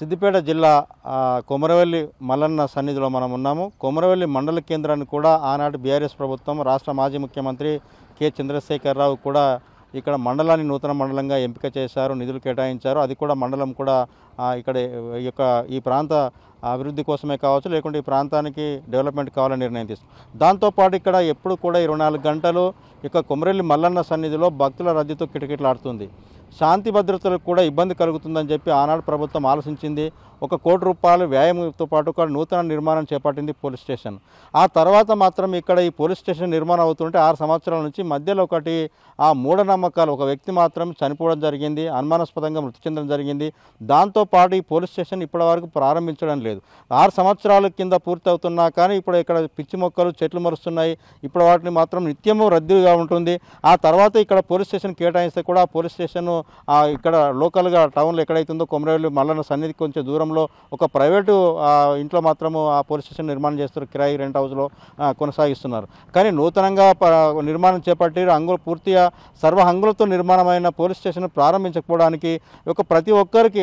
సిద్దిపేట జిల్లా కొమరవెల్లి మల్లన్న సన్నిధిలో మనం ఉన్నాము. కొమరవెల్లి మండల కేంద్రాన్ని కూడా ఆనాటి బీఆర్ఎస్ ప్రభుత్వం రాష్ట్ర మాజీ ముఖ్యమంత్రి కె చంద్రశేఖరరావు కూడా ఇక్కడ మండలాన్ని నూతన మండలంగా ఎంపిక చేశారు, నిధులు కేటాయించారు. అది కూడా మండలం కూడా ఇక్కడ ఈ ప్రాంత అభివృద్ధి కోసమే కావచ్చు, లేకుంటే ఈ ప్రాంతానికి డెవలప్మెంట్ కావాలని నిర్ణయం తీసుకుంది. దాంతోపాటు ఇక్కడ ఎప్పుడు కూడా 24 గంటలు ఇక కొమరవెల్లి మల్లన్న సన్నిధిలో భక్తుల రద్దీతో కిటకిటలాడుతుంది. శాంతి భద్రతలకు కూడా ఇబ్బంది కలుగుతుందని చెప్పి ఆనాడు ప్రభుత్వం ఆలోచించింది. 1 కోటి రూపాయలు వ్యయంతో పాటు ఒక నూతన నిర్మాణం చేపట్టింది పోలీస్ స్టేషన్. ఆ తర్వాత మాత్రం ఇక్కడ ఈ పోలీస్ స్టేషన్ నిర్మాణం అవుతుంటే 6 సంవత్సరాల నుంచి మధ్యలో ఒకటి మూఢనమ్మకాలు, ఒక వ్యక్తి మాత్రం చనిపోవడం జరిగింది, అనుమానాస్పదంగా మృతి చెందడం జరిగింది. దాంతోపాటు ఈ పోలీస్ స్టేషన్ ఇప్పటి వరకు ప్రారంభించడం లేదు. 6 సంవత్సరాల కింద పూర్తి అవుతున్నా కానీ ఇప్పుడు ఇక్కడ పిచ్చి మొక్కలు చెట్లు మరుస్తున్నాయి. ఇప్పుడు వాటిని మాత్రం నిత్యము రద్దీగా ఉంటుంది. ఆ తర్వాత ఇక్కడ పోలీస్ స్టేషన్ కేటాయిస్తే కూడా ఆ పోలీస్ స్టేషన్ ఇక్కడ లోకల్గా టౌన్లో ఎక్కడైతుందో కొమరవెల్లి మల్లన్న సన్నిధికి కొంచెం దూరంలో ఒక ప్రైవేటు ఇంట్లో మాత్రము ఆ పోలీస్ స్టేషన్ నిర్మాణం చేస్తారు, కిరాయి రెంట్ హౌస్లో కొనసాగిస్తున్నారు. కానీ నూతనంగా నిర్మాణం చేపట్టి పూర్తిగా సర్వ హంగులతో నిర్మాణమైన పోలీస్ స్టేషన్ ప్రారంభించకపోవడానికి ప్రతి ఒక్కరికి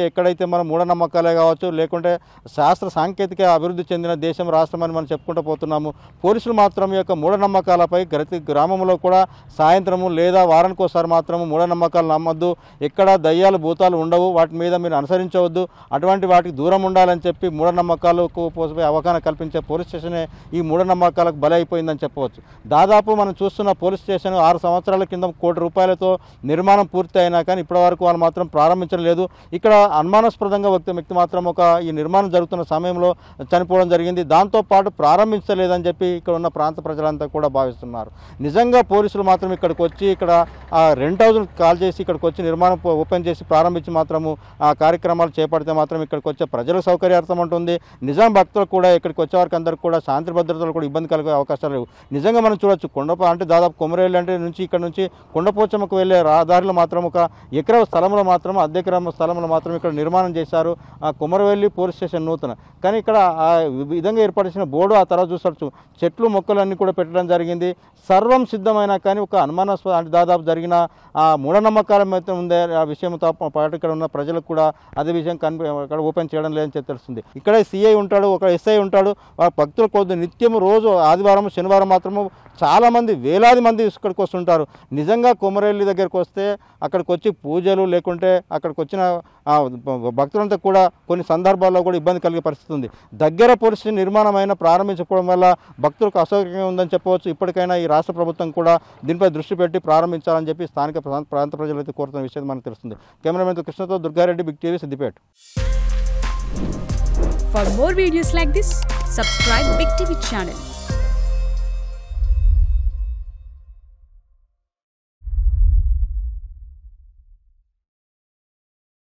ఎక్కడైతే మనం మూఢనమ్మకాలే కావచ్చు, లేకుంటే శాస్త్ర సాంకేతిక అభివృద్ధి చెందిన దేశం రాష్ట్రం అని మనం చెప్పుకుంటూ పోతున్నాము. పోలీసులు మాత్రం ఈ యొక్క మూఢనమ్మకాలపై ప్రతి గ్రామంలో కూడా సాయంత్రము లేదా వారానికి ఒకసారి మాత్రము మూఢనమ్మకాలు నమ్మద్దు, ఎక్కడ దయ్యాలు భూతాలు ఉండవు, వాటి మీద మీరు అనుసరించవద్దు, అటువంటి వాటికి దూరం ఉండాలని చెప్పి మూఢనమ్మకాలకు పోసిపోయి అవగాహన కల్పించే పోలీస్ స్టేషనే ఈ మూఢనమ్మకాలకు బలైపోయిందని చెప్పవచ్చు. దాదాపు మనం చూస్తున్న పోలీస్ స్టేషన్ 6 సంవత్సరాల కింద 1 కోటి రూపాయలతో నిర్మాణం పూర్తి అయినా కానీ ఇప్పటివరకు వాళ్ళు మాత్రం ప్రారంభించడం లేదు. ఇక్కడ అనుమానాస్పదంగా వ్యక్తి మాత్రం ఈ నిర్మాణం జరుగుతున్న సమయంలో చనిపోవడం జరిగింది. దాంతోపాటు ప్రారంభించలేదని చెప్పి ఇక్కడ ఉన్న ప్రాంత ప్రజలంతా కూడా భావిస్తున్నారు. నిజంగా పోలీసులు మాత్రం ఇక్కడికి వచ్చి ఇక్కడ రెంట్ హౌస్ను కాల్ చేసి ఇక్కడికి వచ్చి నిర్మాణం ఓపెన్ చేసి ప్రారంభించి మాత్రము ఆ కార్యక్రమాలు చేపడితే మాత్రం ఇక్కడికి వచ్చే ప్రజలకు సౌకర్యార్థం ఉంటుంది. నిజాం భక్తులు కూడా ఇక్కడికి వచ్చే వారికి అందరికీ కూడా శాంతి భద్రతలు కూడా ఇబ్బంది కలిగే అవకాశాలు లేవు. నిజంగా మనం చూడొచ్చు, అంటే దాదాపు కొమరవెల్లి అంటే ఇక్కడ నుంచి కొండపోచమ్మకు వెళ్ళే రహదారిలో మాత్రం 1 ఎకరా స్థలంలో మాత్రం అద్దెకరం స్థలంలో మాత్రం ఇక్కడ నిర్మాణం చేశారు ఆ కొమరవెల్లి పోలీస్ స్టేషన్ నూతన. కానీ ఇక్కడ ఆ విధంగా ఏర్పాటు చేసిన బోర్డు ఆ తర్వాత చూసొచ్చు, చెట్లు మొక్కలన్నీ కూడా పెట్టడం జరిగింది. సర్వం సిద్ధమైనా కానీ ఒక అనుమానాస్పద అంటే దాదాపు జరిగిన మూఢనమ్మకాల మీద ఉందే ఆ విషయంతో పాటు ఇక్కడ ఉన్న ప్రజలకు కూడా అదే విషయం ఇక్కడ ఓపెన్ చేయడం లేదని తెలుస్తుంది. ఇక్కడ సిఐ ఉంటాడు, ఒక ఎస్ఐ ఉంటాడు. భక్తుల కొద్ది నిత్యము రోజు ఆదివారం శనివారం మాత్రము చాలామంది వేలాది మంది ఇక్కడికి వస్తుంటారు. నిజంగా కొమరవెల్లి దగ్గరికి వస్తే అక్కడికి వచ్చి పూజలు లేకుంటే అక్కడికి వచ్చిన భక్తులంతా కూడా కొన్ని సందర్భాల్లో కూడా ఇబ్బంది కలిగే పరిస్థితి ఉంది. దగ్గర పోలీస్ స్టేషన్ నిర్మాణమైన ప్రారంభించకపోవడం వల్ల భక్తులకు అసౌకర్యంగా ఉందని చెప్పవచ్చు. ఇప్పటికైనా ఈ రాష్ట్ర ప్రభుత్వం కూడా దీనిపై దృష్టి పెట్టి ప్రారంభించాలని చెప్పి స్థానిక ప్రాంత ప్రజలైతే కోరుతున్న విషయం మనకు తెలుస్తుంది. కెమెరామెన్ కృష్ణతో Durga Reddy, Big TV, Siddipet. For more videos like this, subscribe Big TV channel.